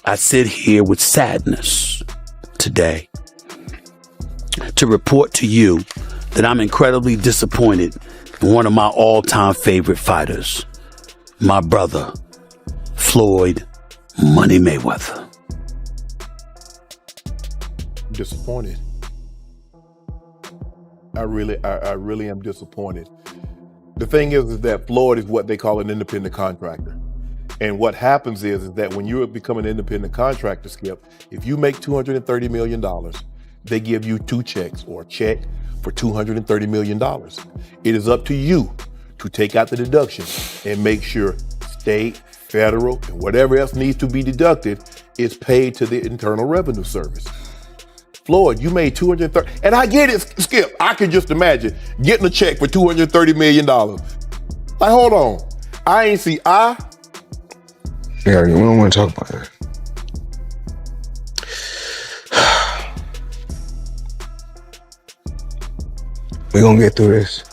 I sit here with sadness today to report to you that I'm incredibly disappointed in one of my all-time favorite fighters, my brother, Floyd Money Mayweather. Disappointed. I really am disappointed. The thing is that Floyd is what they call an independent contractor. And what happens is that when you become an independent contractor, Skip, if you make $230 million, they give you two checks or a check for $230 million. It is up to you to take out the deduction and make sure state, federal, and whatever else needs to be deducted is paid to the Internal Revenue Service. Floyd, you made $230, and I get it, Skip. I can just imagine getting a check for $230 million. Like, hold on. Yeah, we don't want to talk about that. We're gonna get through this.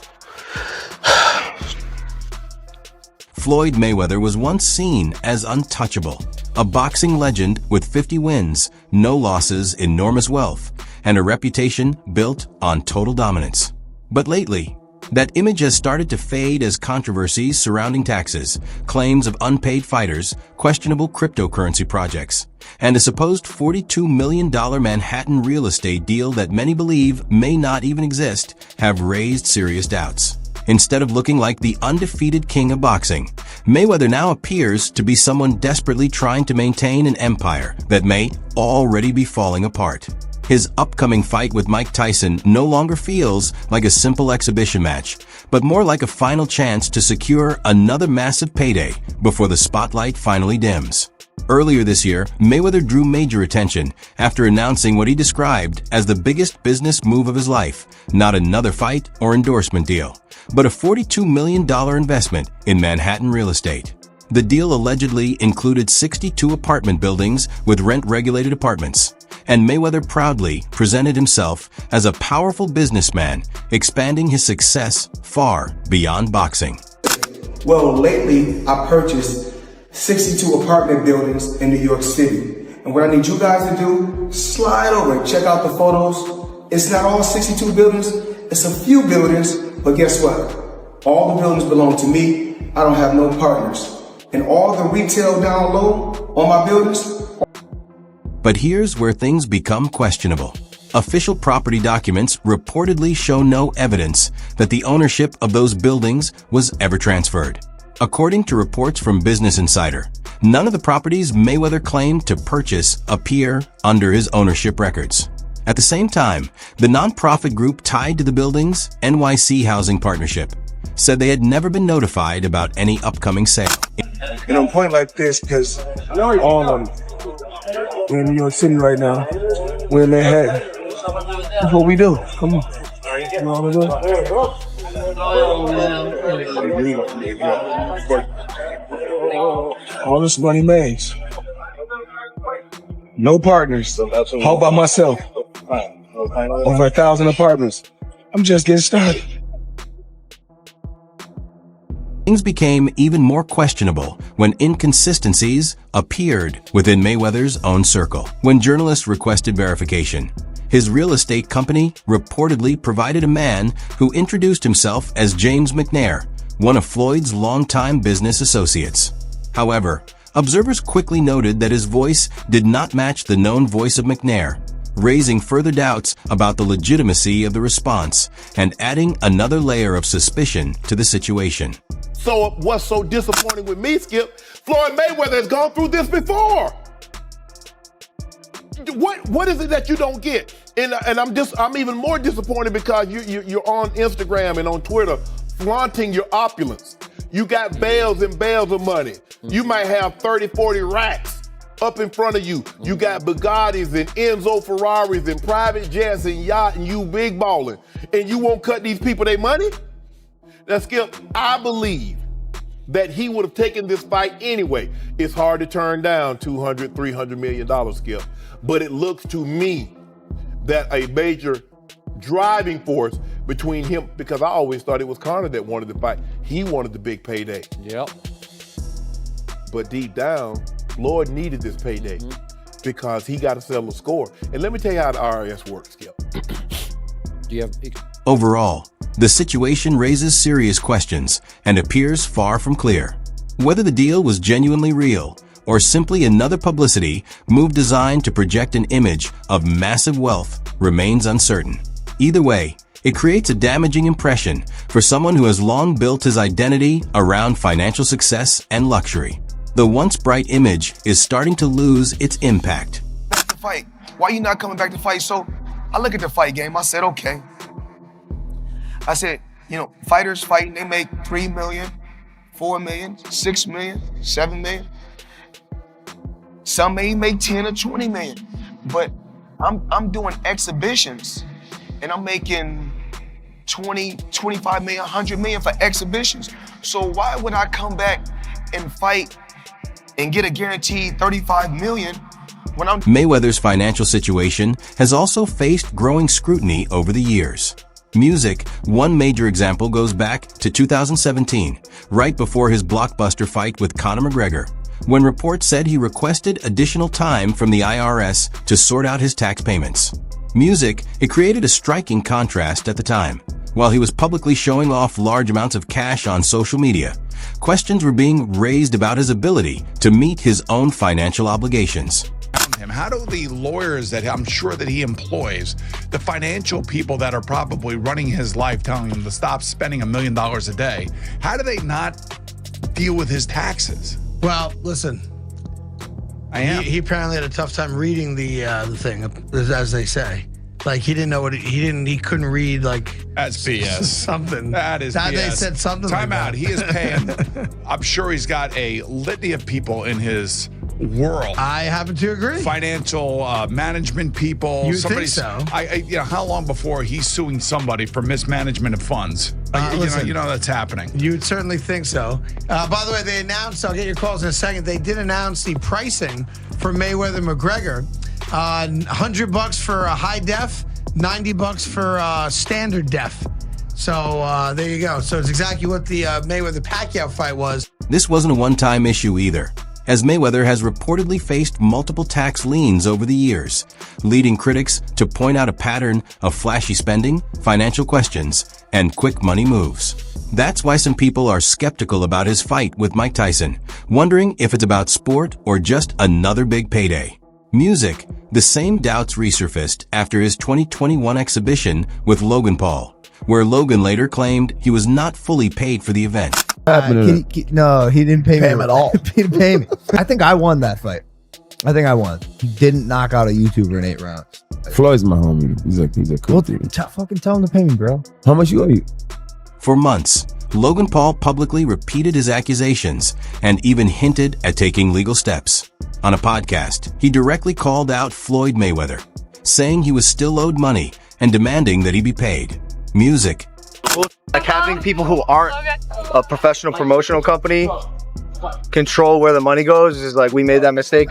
Floyd Mayweather was once seen as untouchable, a boxing legend with 50 wins, no losses, enormous wealth, and a reputation built on total dominance. But lately, that image has started to fade as controversies surrounding taxes, claims of unpaid fighters, questionable cryptocurrency projects, and a supposed $42 million Manhattan real estate deal that many believe may not even exist have raised serious doubts. Instead of looking like the undefeated king of boxing, Mayweather now appears to be someone desperately trying to maintain an empire that may already be falling apart. His upcoming fight with Mike Tyson no longer feels like a simple exhibition match, but more like a final chance to secure another massive payday before the spotlight finally dims. Earlier this year, Mayweather drew major attention after announcing what he described as the biggest business move of his life, not another fight or endorsement deal, but a $42 million investment in Manhattan real estate. The deal allegedly included 62 apartment buildings with rent-regulated apartments, and Mayweather proudly presented himself as a powerful businessman, expanding his success far beyond boxing. Well, lately I purchased 62 apartment buildings in New York City. And what I need you guys to do, slide over and check out the photos. It's not all 62 buildings, it's a few buildings, but guess what? All the buildings belong to me. I don't have no partners. And all the retail down low on my buildings. But here's where things become questionable. Official property documents reportedly show no evidence that the ownership of those buildings was ever transferred. According to reports from Business Insider, none of the properties Mayweather claimed to purchase appear under his ownership records. At the same time, the nonprofit group tied to the buildings, NYC Housing Partnership, said they had never been notified about any upcoming sale. And I'm pointing like this because all of them, we're in New York City right now. We're in Manhattan. That's what we do. Come on. You know what I'm doing? All this money made. No partners. All by myself. Over 1,000 apartments. I'm just getting started. Things became even more questionable when inconsistencies appeared within Mayweather's own circle. When journalists requested verification, his real estate company reportedly provided a man who introduced himself as James McNair, one of Floyd's longtime business associates. However, observers quickly noted that his voice did not match the known voice of McNair, raising further doubts about the legitimacy of the response and adding another layer of suspicion to the situation. So what's so disappointing with me, Skip? Floyd Mayweather has gone through this before. What is it that you don't get? And I'm even more disappointed because you're on Instagram and on Twitter flaunting your opulence. You got bales and bales of money. You might have 30, 40 racks up in front of you. You got Bugattis and Enzo Ferraris and private jets and yacht and you big balling. And you won't cut these people their money? Now, Skip, I believe that he would have taken this fight anyway. It's hard to turn down $200, $300 million, Skip. But it looks to me that a major driving force between him, because I always thought it was Conor that wanted the fight. He wanted the big payday. Yep. But deep down, Floyd needed this payday because he got to settle a score. And let me tell you how the IRS works, Skip. Do you have? Overall, the situation raises serious questions and appears far from clear. Whether the deal was genuinely real or simply another publicity move designed to project an image of massive wealth remains uncertain. Either way, it creates a damaging impression for someone who has long built his identity around financial success and luxury. The once bright image is starting to lose its impact. Back to fight. Why you not coming back to fight? So I look at the fight game. I said, okay. I said, you know, fighters fighting, they make 3 million, 4 million, 6 million, 7 million. Some may make 10 or 20 million. But I'm doing exhibitions and I'm making 20, 25 million, 100 million for exhibitions. So why would I come back and fight and get a guaranteed 35 million when I'm... Mayweather's financial situation has also faced growing scrutiny over the years. Music, one major example, goes back to 2017, right before his blockbuster fight with Conor McGregor, when reports said he requested additional time from the IRS to sort out his tax payments. Music, it created a striking contrast at the time. While he was publicly showing off large amounts of cash on social media, questions were being raised about his ability to meet his own financial obligations. Him. How do the lawyers that I'm sure that he employs, the financial people that are probably running his life, telling him to stop spending $1 million a day, how do they not deal with his taxes? Well, listen, he apparently had a tough time reading the thing, as they say. Like he didn't know what he couldn't read, like that's BS. Something. That is BS. They said something. Time like out. that. He is paying. I'm sure he's got a litany of people in his world. I happen to agree. Financial management people. You think so? You know, how long before he's suing somebody for mismanagement of funds? Listen, you know that's happening. You'd certainly think so. By the way, they announced, I'll get your calls in a second, they did announce the pricing for Mayweather-McGregor. $100 for a high def, $90 for standard def. So there you go. So it's exactly what the Mayweather-Pacquiao fight was. This wasn't a one-time issue either, as Mayweather has reportedly faced multiple tax liens over the years, leading critics to point out a pattern of flashy spending, financial questions, and quick money moves. That's why some people are skeptical about his fight with Mike Tyson, wondering if it's about sport or just another big payday. Music, the same doubts resurfaced after his 2021 exhibition with Logan Paul, where Logan later claimed he was not fully paid for the event. No, he didn't pay me him at all. He didn't pay me. I think I won that fight. I think I won. He didn't knock out a YouTuber in 8 rounds. Floyd's my homie. He's a cool dude. Fucking tell him to pay me, bro. How much you owe you? For months, Logan Paul publicly repeated his accusations and even hinted at taking legal steps. On a podcast, he directly called out Floyd Mayweather, saying he was still owed money and demanding that he be paid. Music. Like having people who aren't a professional promotional company control where the money goes is like, we made that mistake.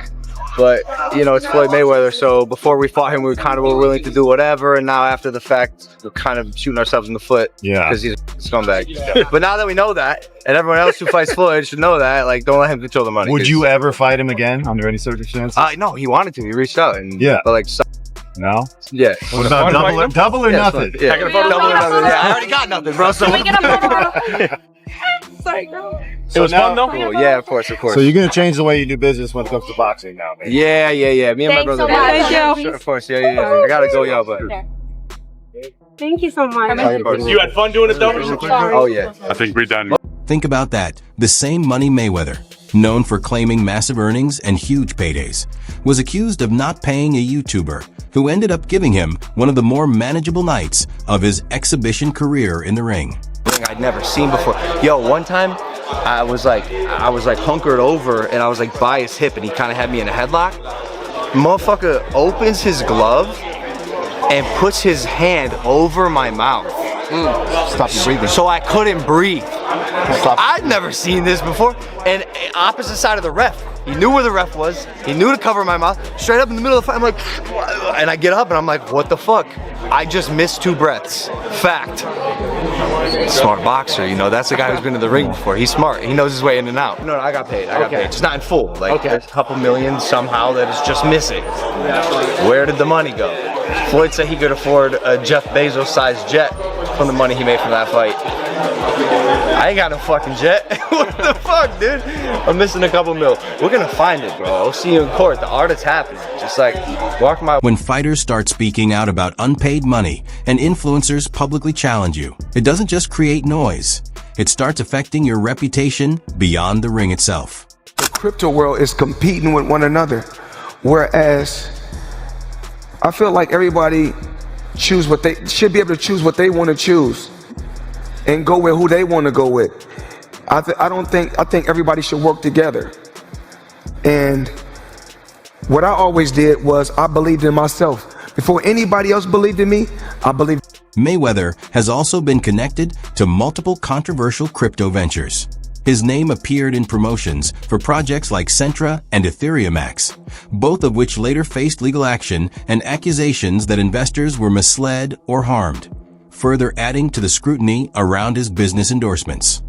But, you know, it's Floyd Mayweather, so before we fought him, we kind of were willing to do whatever, and now after the fact, we're kind of shooting ourselves in the foot because he's a scumbag. Yeah. But now that we know that, and everyone else who fights Floyd should know that, like, don't let him control the money. Would you ever fight him again under any circumstances? No, he wanted to. He reached out, and but like, no? Yeah. What about double or nothing? Yeah. Double or nothing. Yeah, I already got nothing, bro. So Can we get a photo? Sorry, girl. It was fun though? Cool. Yeah, of course. So you're going to change the way you do business when it comes to boxing now, man? Yeah. Me and my brother. Thank you. Sure, of course, yeah. I gotta go, y'all, but. Thank you so much. You had fun doing it though? Oh, yeah. I think we're done. Think about that. The same Money Mayweather, known for claiming massive earnings and huge paydays, was accused of not paying a YouTuber who ended up giving him one of the more manageable nights of his exhibition career in the ring. I'd never seen before. Yo, one time I was like hunkered over and I was like by his hip and he kind of had me in a headlock. Motherfucker opens his glove and puts his hand over my mouth. Stop you breathing. So I couldn't breathe. I'd never seen this before. And opposite side of the ref. He knew where the ref was. He knew to cover my mouth. Straight up in the middle of the fight, I'm like, and I get up and I'm like, what the fuck? I just missed 2 breaths. Fact. Smart boxer, you know, that's the guy who's been to the ring before. He's smart. He knows his way in and out. No, I got paid. I got paid. Just not in full. Like, there's a couple million somehow that is just missing. Where did the money go? Floyd said he could afford a Jeff Bezos-sized jet from the money he made from that fight. I ain't got no fucking jet. What the fuck, dude? I'm missing a couple mil. We're gonna find it, bro. I'll see you in court. The art is happening. Just like, walk my... When fighters start speaking out about unpaid money and influencers publicly challenge you, it doesn't just create noise. It starts affecting your reputation beyond the ring itself. The crypto world is competing with one another, whereas I feel like everybody should be able to choose what they want to choose and go with who they want to go with. I think everybody should work together. And what I always did was I believed in myself. Before anybody else believed in me, I believed. Mayweather has also been connected to multiple controversial crypto ventures. His name appeared in promotions for projects like Centra and EthereumX, both of which later faced legal action and accusations that investors were misled or harmed, further adding to the scrutiny around his business endorsements.